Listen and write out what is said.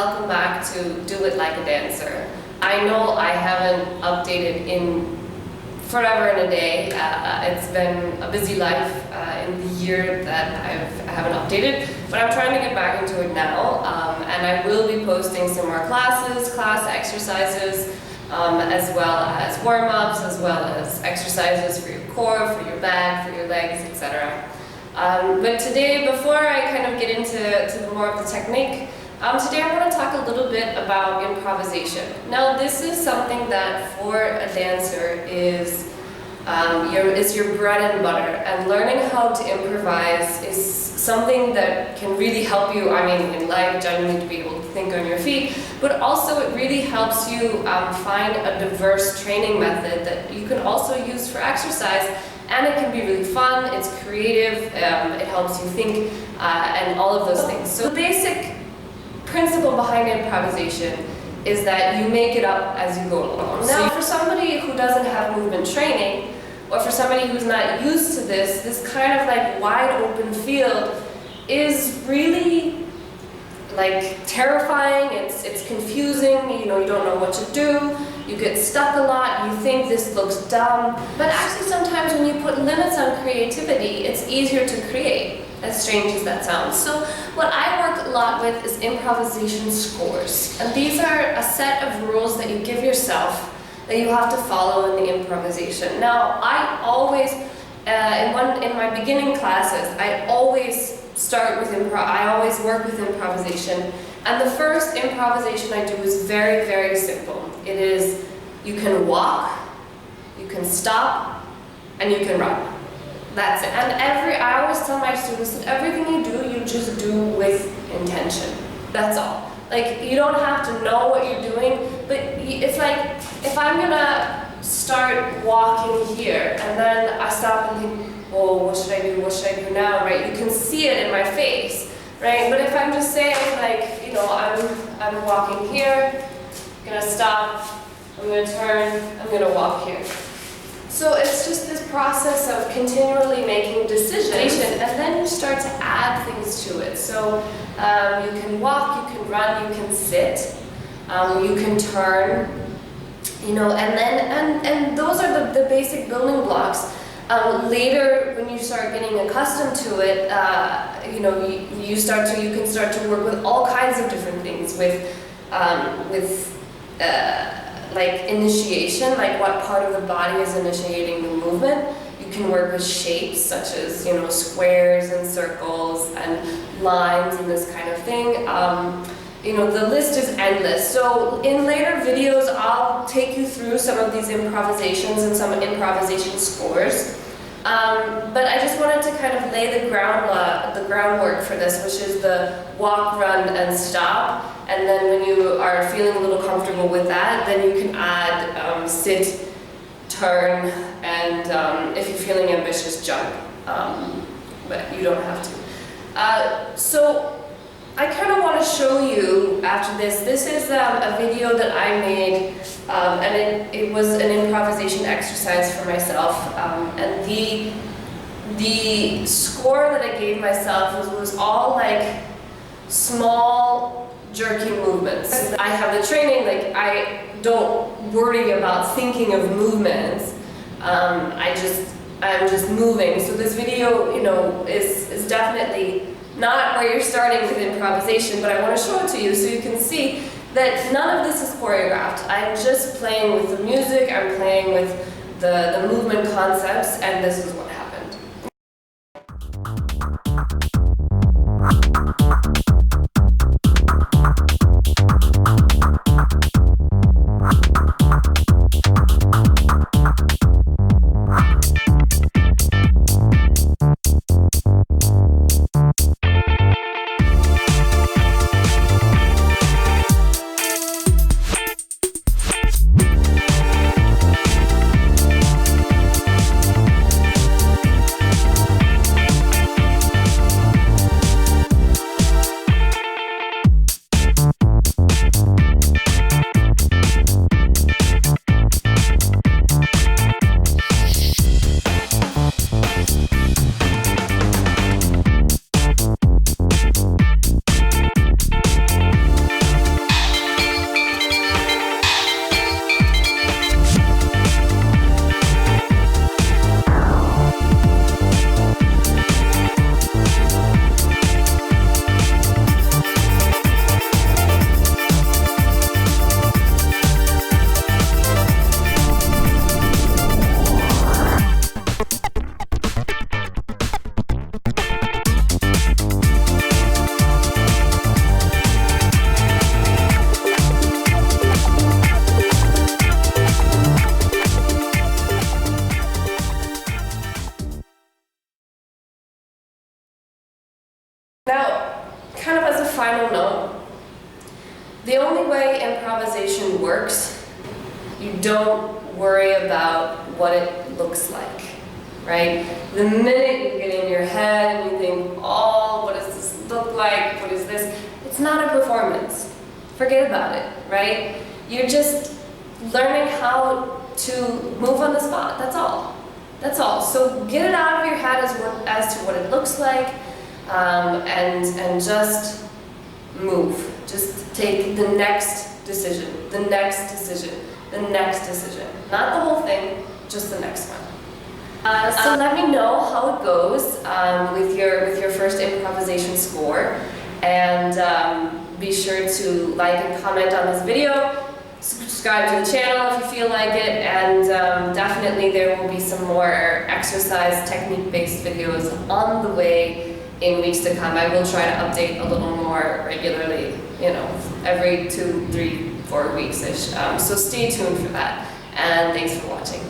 welcome back to Do It Like a Dancer. I know I haven't updated in forever and a day. It's been a busy life in the year that I haven't updated, but I'm trying to get back into it now, and I will be posting some more class exercises, as well as warm-ups, as well as exercises for your core, for your back, for your legs, etc. But today, before I kind of get into more of the technique, today I want to talk a little bit about improvisation. Now, this is something that for a dancer is your bread and butter, and learning how to improvise is something that can really help you, in life, generally, to be able to think on your feet, but also it really helps you find a diverse training method that you can also use for exercise, and it can be really fun, it's creative, it helps you think, and all of those things. So the basic principle behind improvisation is that you make it up as you go along. Now, for somebody who doesn't have movement training, or for somebody who's not used to this kind of like wide open field is really like terrifying. It's confusing, you don't know what to do, you get stuck a lot, you think this looks dumb. But actually sometimes when you put limits on creativity, it's easier to create, as strange as that sounds. So what I work a lot with is improvisation scores. And these are a set of rules that you give yourself that you have to follow in the improvisation. Now, I always, in my beginning classes, I always start with I always work with improvisation. And the first improvisation I do is very, very simple. It is, you can walk, you can stop, and you can run. That's it. And I always tell my students that everything you do, you just do with intention. That's all. Like, you don't have to know what you're doing, but it's like, if I'm gonna start walking here, and then I stop and think, oh, what should I do now, right? You can see it in my face, right? But if I'm just saying, like, I'm walking here, I'm gonna stop, I'm gonna turn, I'm gonna walk here. So it's just this process of continually making decisions, and then you start to add things to it. So you can walk, you can run, you can sit, you can turn, and those are the basic building blocks. Later, when you start getting accustomed to it, you can start to work with all kinds of different things, with like initiation, like what part of the body is initiating the movement. You can work with shapes such as, squares and circles and lines and this kind of thing. The list is endless. So in later videos, I'll take you through some of these improvisations and some improvisation scores. But I just wanted to kind of lay the groundwork for this, which is the walk, run, and stop. And then when you are feeling a little comfortable with that, then you can add sit, turn, and if you're feeling ambitious, jump. But you don't have to. So I kind of want to show you after this. This is a video that I made, and it was an improvisation exercise for myself. And the score that I gave myself was all like small, jerky movements. I have the training, like I don't worry about thinking of movements. I'm just moving. So this video, is definitely not where you're starting with improvisation, but I want to show it to you so you can see that none of this is choreographed. I'm just playing with the music, I'm playing with the movement concepts, and this is what happened. know, the only way improvisation works, you don't worry about what it looks like, right? The minute you get in your head and you think, oh, what does this look like? What is this? It's not a performance. Forget about it, right? You're just learning how to move on the spot, that's all. That's all. So get it out of your head as to what it looks like, and just move. Just take the next decision, the next decision, the next decision. Not the whole thing, just the next one. So let me know how it goes with your first improvisation score, and be sure to like and comment on this video. Subscribe to the channel if you feel like it, and definitely there will be some more exercise technique-based videos on the way in weeks to come. I will try to update a little more regularly, you know, every 2, 3, 4 weeks-ish. So stay tuned for that, and thanks for watching.